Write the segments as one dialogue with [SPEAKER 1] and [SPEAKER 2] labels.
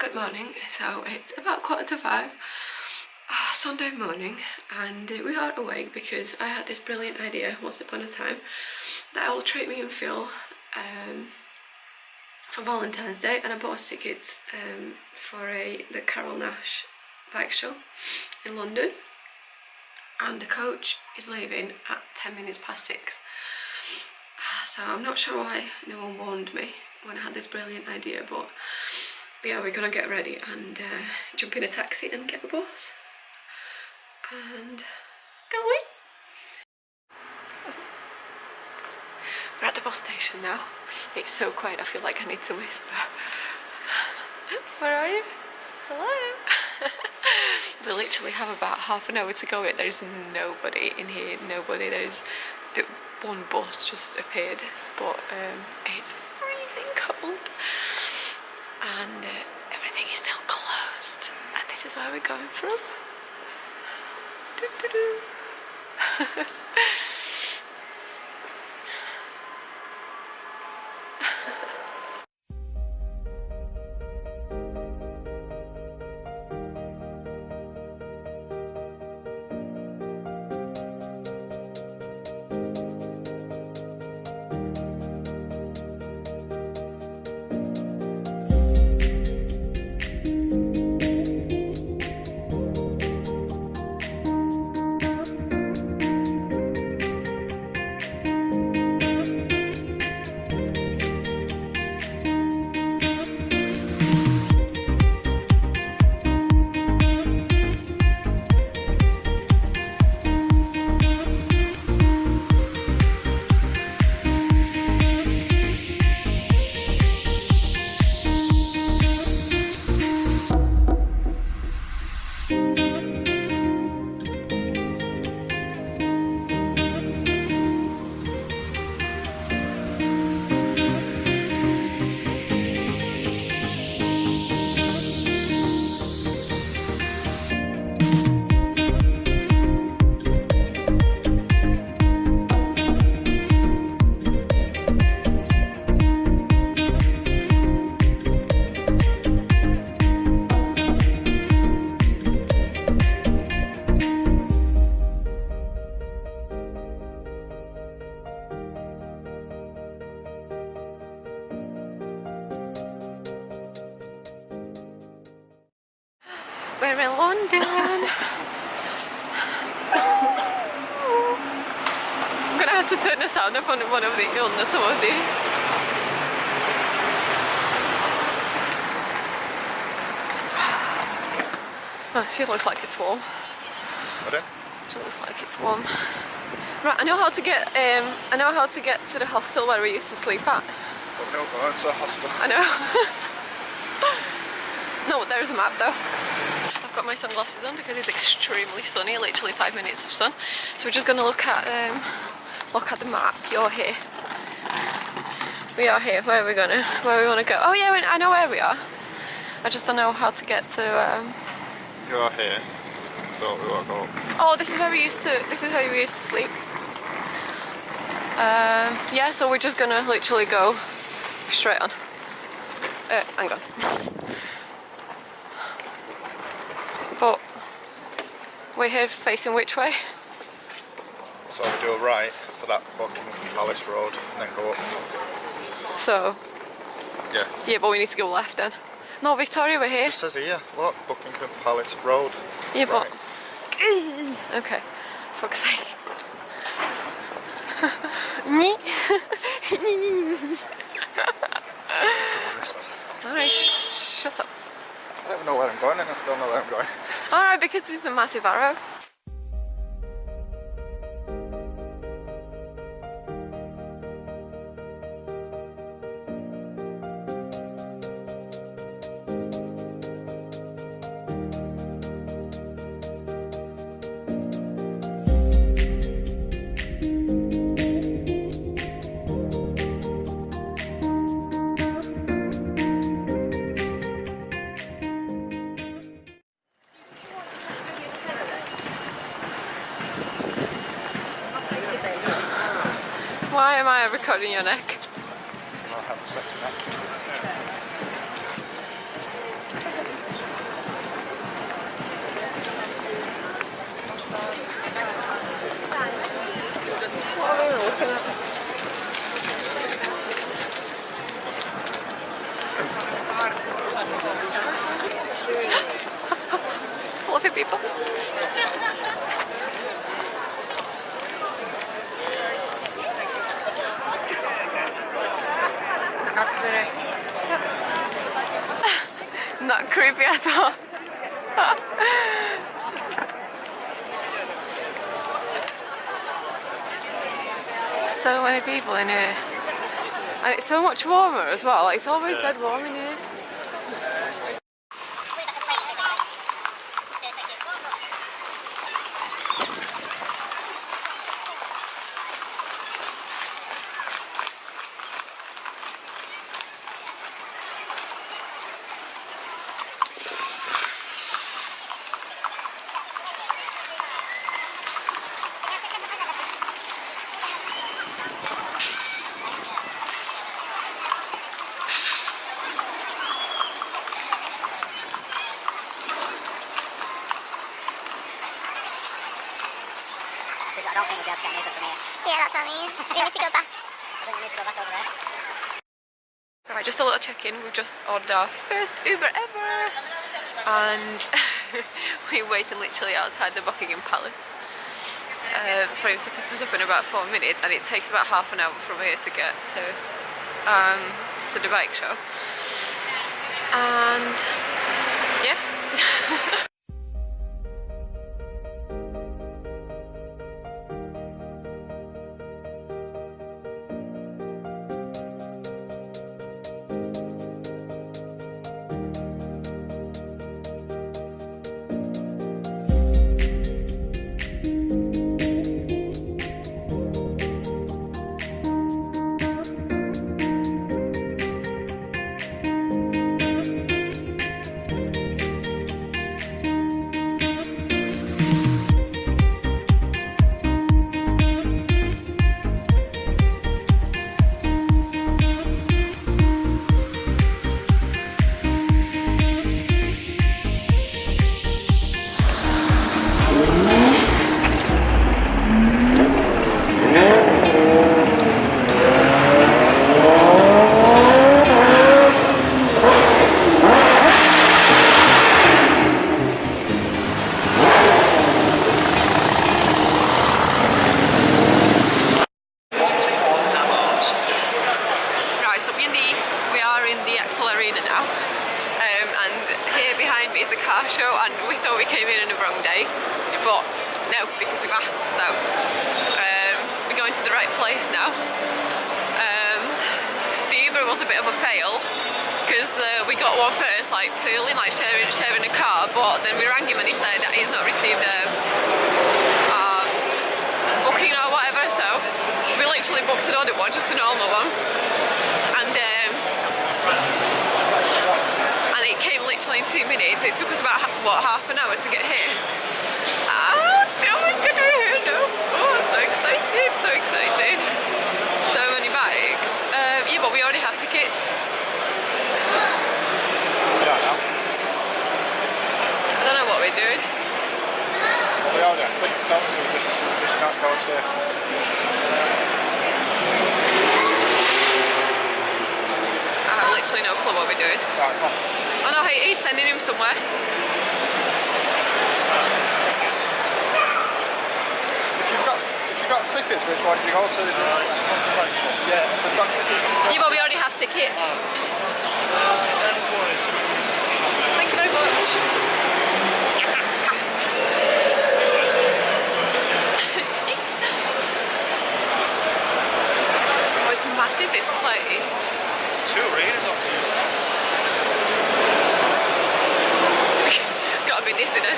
[SPEAKER 1] Good morning. So it's about 4:45 Sunday morning, and we are awake because I had this brilliant idea once upon a time that I will treat me and Phil for Valentine's Day, and I bought tickets for the Carole Nash bike show in London, and the coach is leaving at 10 minutes past 6. So I'm not sure why no one warned me when I had this brilliant idea, but yeah, we're gonna get ready and jump in a taxi and get a bus and go away. We're at the bus station now. It's so quiet, I feel like I need to whisper. Where are you? Hello. We literally have about half an hour to go in. There's nobody in here, nobody. There's one bus just appeared, but it's freezing cold. And everything is still closed, and this is where we're going from. We're in London. I'm gonna have to turn the sound up on some of these. Oh, she looks like it's warm.
[SPEAKER 2] Pardon?
[SPEAKER 1] She looks like it's warm. Right, I know how to get to the hostel where we used to sleep at.
[SPEAKER 2] But no, going to a hostel.
[SPEAKER 1] I know. No, there's a map though. I've got my sunglasses on because it's extremely sunny, literally 5 minutes of sun. So we're just gonna look at the map. You're here. We are here. Where we wanna go? Oh yeah, I know where we are. I just don't know how to get to.
[SPEAKER 2] You are here. So we will go.
[SPEAKER 1] Oh, this is where we used to sleep. Yeah, so we're just gonna literally go straight on. Hang on. But we're here facing which way?
[SPEAKER 2] So we do a right for that Buckingham Palace Road and then go up.
[SPEAKER 1] So?
[SPEAKER 2] Yeah.
[SPEAKER 1] Yeah, but we need to go left then. No, Victoria, we're here.
[SPEAKER 2] It just says here, look, Buckingham Palace Road.
[SPEAKER 1] Yeah,
[SPEAKER 2] right.
[SPEAKER 1] but... Okay, fuck's sake. Alright, shut up.
[SPEAKER 2] I don't know where I'm going and I still know where I'm going.
[SPEAKER 1] Alright, because there's a massive arrow. Why am I recording your neck?
[SPEAKER 2] I have such a neck.
[SPEAKER 1] creepy at all. So many people in here. And it's so much warmer as well. Like, it's always dead warm in here.
[SPEAKER 3] I don't think we'll be able to get moving from here.
[SPEAKER 4] Yeah, that's what I mean. We need to go back.
[SPEAKER 3] I think we need to go back over there.
[SPEAKER 1] Right, just a little check-in. We've just ordered our first Uber ever, and we're waiting literally outside the Buckingham Palace for him to pick us up in about 4 minutes, and it takes about half an hour from here to get to the bike show. And yeah. Car show, and we thought we came in on the wrong day, but no, because we've asked, so we're going to the right place now. The Uber was a bit of a fail because we got one first, like pooling, like sharing a car, but then we rang him and he said that he's not received a booking or whatever, so we literally booked another one, just a normal one, and it came literally in 2 minutes. It took us about half an hour to get here. Oh, damn, we're gonna be here now. Oh, I'm so excited, so excited. So many bikes. Yeah, but we already have tickets.
[SPEAKER 2] Yeah, now.
[SPEAKER 1] I don't know what we're doing.
[SPEAKER 2] We are there. Click stop, so we just can't go to.
[SPEAKER 1] I have literally no clue what we're doing.
[SPEAKER 2] Right, come on.
[SPEAKER 1] Oh no, hey, he's sending him somewhere.
[SPEAKER 2] If you've got tickets, which one do you go to? It's motorbike shop. Yeah, we've got tickets.
[SPEAKER 1] Yeah, but we already have tickets. Thank you very much. Oh, it's massive, this place.
[SPEAKER 2] There's 2 arenas on Tuesday.
[SPEAKER 1] Gotta be this, innit?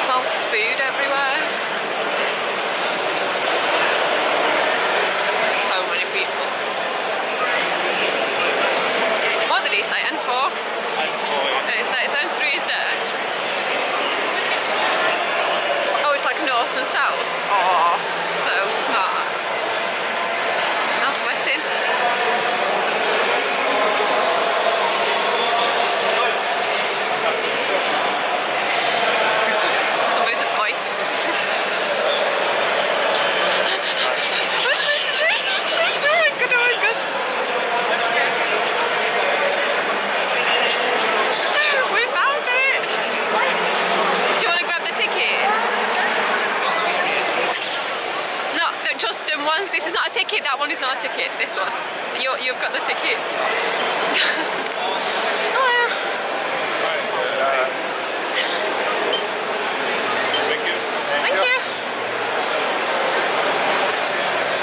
[SPEAKER 1] Smell food everywhere. So got the tickets. Hello.
[SPEAKER 2] Thank you.
[SPEAKER 1] Thank you.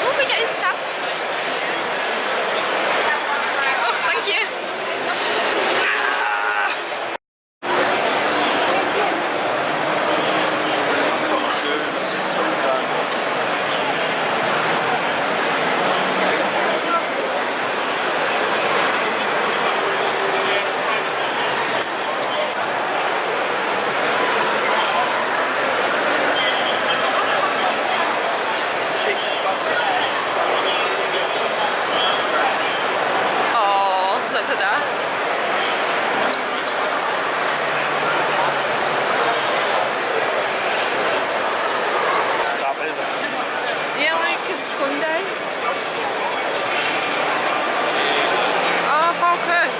[SPEAKER 1] Oh, we're getting stuff. Oh, thank you. Oh, så til der. Yeah, like Sunday. Oh, focus.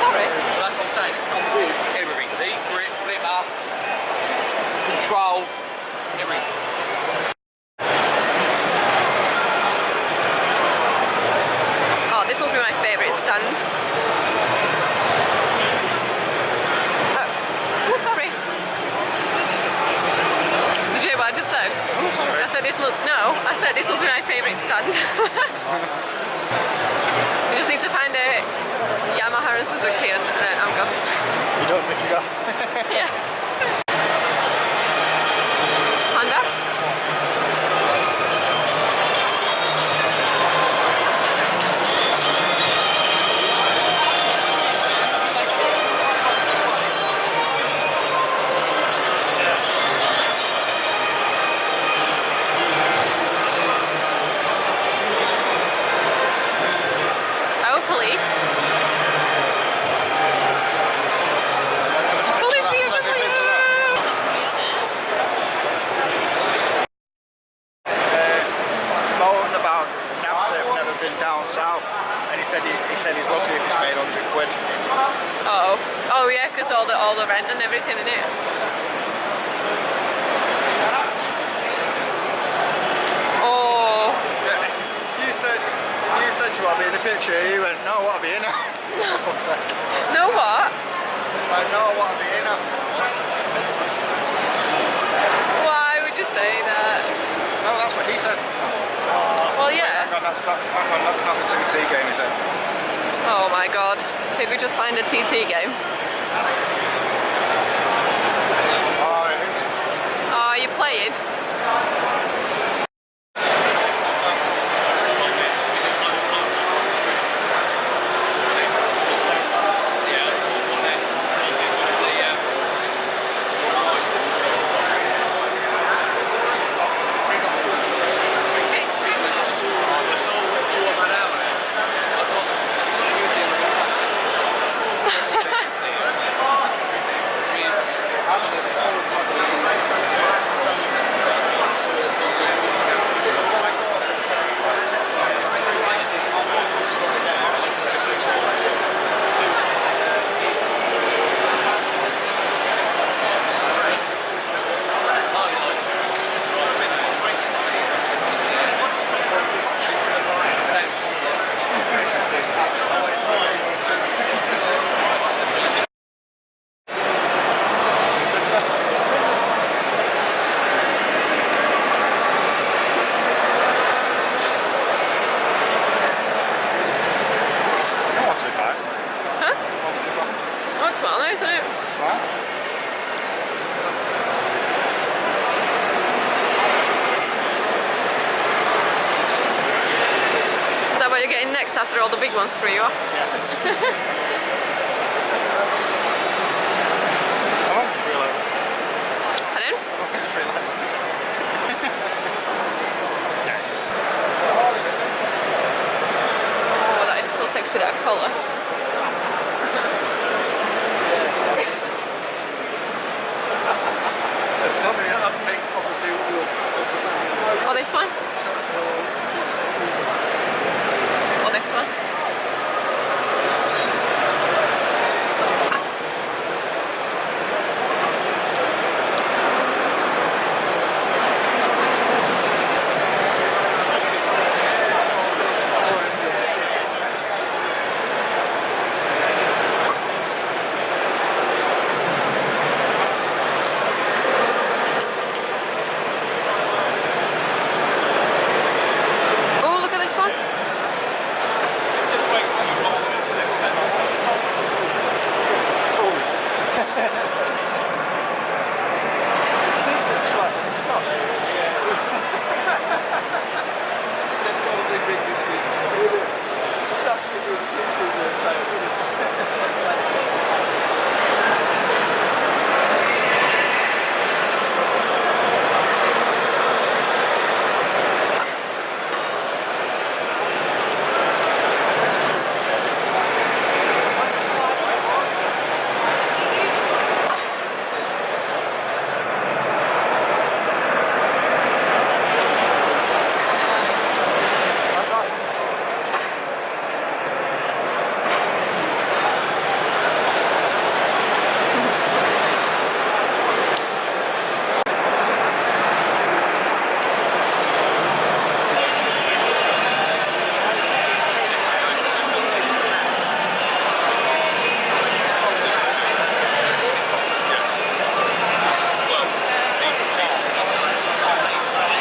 [SPEAKER 1] Sorry.
[SPEAKER 5] That's what I'm saying, it comes with everything. Seat, grip, flipper, control, everything.
[SPEAKER 1] Oh, this must be my favourite stand. Oh, sorry. Did you hear what I just said? I said this must, no, I said this must be my favourite stand. We just need to find a Yamaha and Suzuki and I'm good.
[SPEAKER 2] You don't make you go.
[SPEAKER 1] Yeah. Honda? Oh, police. Police being
[SPEAKER 2] Moaning about now they've never been down south, and he said he's lucky if he's made 100 quid.
[SPEAKER 1] Oh. Oh yeah, because all the rent and everything in it. Oh.
[SPEAKER 2] Yeah. You said you want to be in the picture. He went, no, I want to be in it. For fuck's sake.
[SPEAKER 1] No what?
[SPEAKER 2] I know I want to be in it.
[SPEAKER 1] Why would you say that?
[SPEAKER 2] No, that's what he said.
[SPEAKER 1] Well, yeah.
[SPEAKER 2] Hang on, that's not the TT game, is it?
[SPEAKER 1] Oh my god. Did we just find a TT game?
[SPEAKER 2] Oh, really?
[SPEAKER 1] Oh, are you playing? next after all the big ones threw you off.
[SPEAKER 2] Yeah. I won't feel it.
[SPEAKER 1] Pardon?
[SPEAKER 2] I won't feel it.
[SPEAKER 1] Oh, that is so sexy, that colour.
[SPEAKER 2] There's something that pink, obviously.
[SPEAKER 1] Oh, this one? Or this one? Oh, look at this one.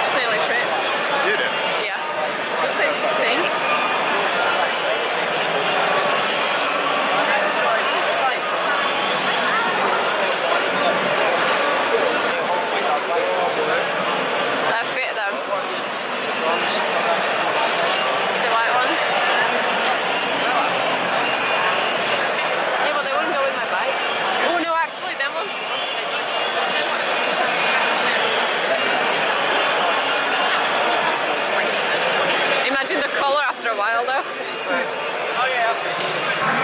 [SPEAKER 1] Just nearly tripped.
[SPEAKER 2] You did?
[SPEAKER 1] Yeah. Look at this thing. That fit them. The white ones. Yeah, but they wouldn't go with my bike. Oh no, actually, them ones. Imagine the colour after a while though.
[SPEAKER 2] Oh yeah.
[SPEAKER 1] Sorry.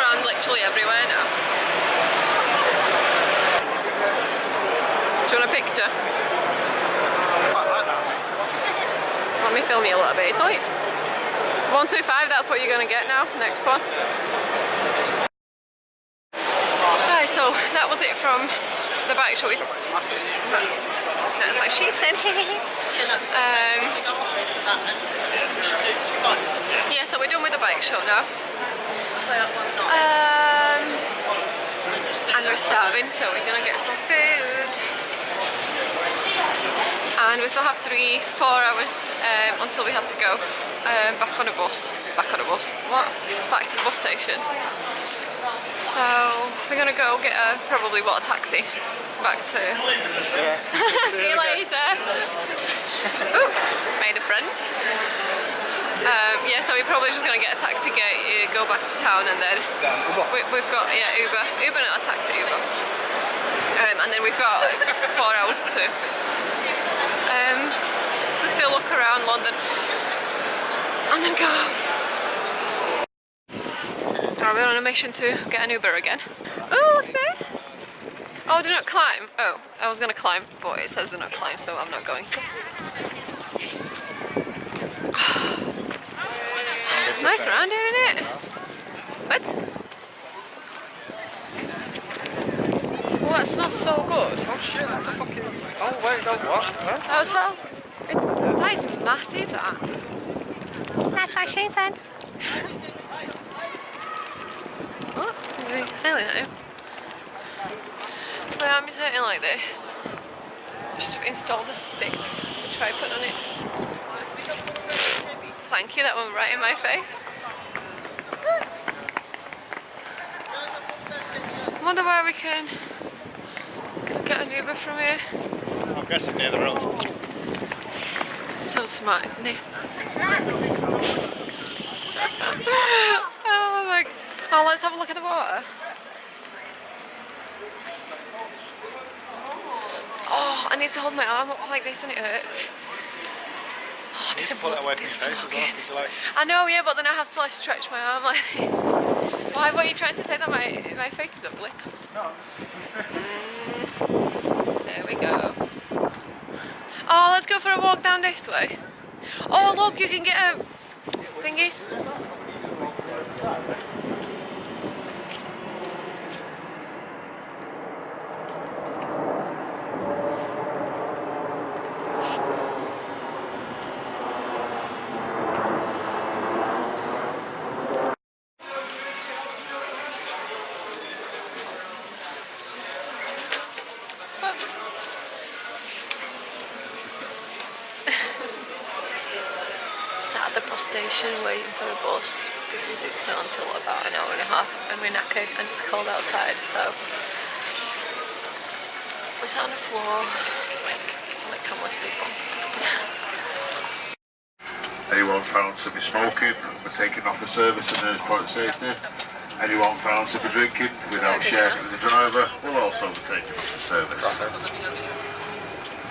[SPEAKER 1] around literally everywhere now. Do you want a picture? Let me film you a little bit. It's only 125, that's what you're going to get now. Next one. Right, so that was it from the bike show. That's what she said. Yeah, so we're done with the bike show now. And we're starving, so we're gonna get some food. And we still have 3-4 hours until we have to go back on a bus. Back on a bus? What? Back to the bus station. So we're gonna go get a probably a taxi back to.
[SPEAKER 2] Yeah.
[SPEAKER 1] See you later. Ooh, made a friend. Yeah, so we're probably just gonna get a taxi, go back to town, and then we've got Uber, not a taxi, Uber. And then we've got 4 hours to still look around London, and then go home. Are we on a mission to get an Uber again? Oh, look there. Oh, do not climb. Oh, I was gonna climb, but it says do not climb, so I'm not going to. Nice around here, isn't it? What? Oh, that smells so good.
[SPEAKER 2] Oh shit, that's a fucking. Oh wait, no, what? Huh?
[SPEAKER 1] Hotel. That is massive, that. That's what she said. What? Is he hailing at him? My arm is hurting like this. Just install the stick, the tripod on it. Thank you, that one right in my face. I wonder where we can get an Uber from here.
[SPEAKER 2] I'm guessing near the road.
[SPEAKER 1] So smart, isn't he? Oh my god. Oh, let's have a look at the water. Oh, I need to hold my arm up like this and it hurts. Oh, this is fucking. I know, yeah, but then I have to like stretch my arm like this. Why were you trying to say that my face is ugly?
[SPEAKER 2] No.
[SPEAKER 1] There we go. Oh, let's go for a walk down this way. Oh, look, you can get a thingy. At the bus station waiting for a bus because it's not until about an hour and a half and we're knackered and it's cold outside, so we're sat on the floor like homeless people.
[SPEAKER 6] Anyone found to be smoking, we're taking off the service and nurse point safety. Anyone found to be drinking without sharing with the driver will also be taken off the service.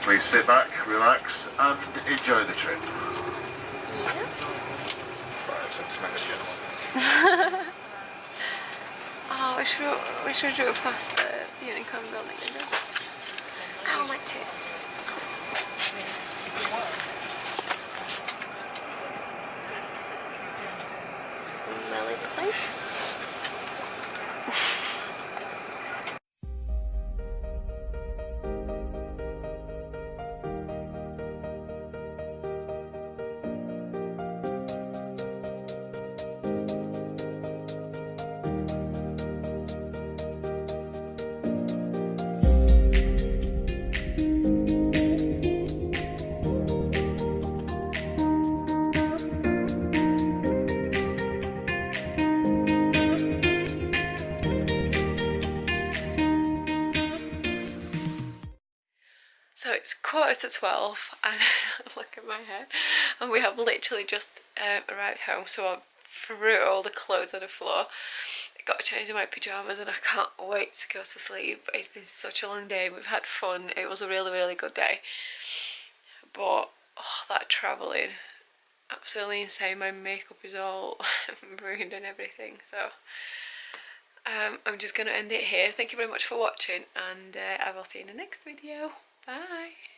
[SPEAKER 6] Please sit back, relax and enjoy the trip.
[SPEAKER 1] Yes. Oh, we should do it past the Unicorn building again. Ow, my tits. Smelly place. So it's 11:45 and look at my hair, and we have literally just arrived home, so I threw all the clothes on the floor. I got to change in my pyjamas and I can't wait to go to sleep. It's been such a long day, we've had fun, it was a really good day, but that travelling, absolutely insane. My makeup is all ruined and everything, so I'm just going to end it here. Thank you very much for watching, and I will see you in the next video. Bye.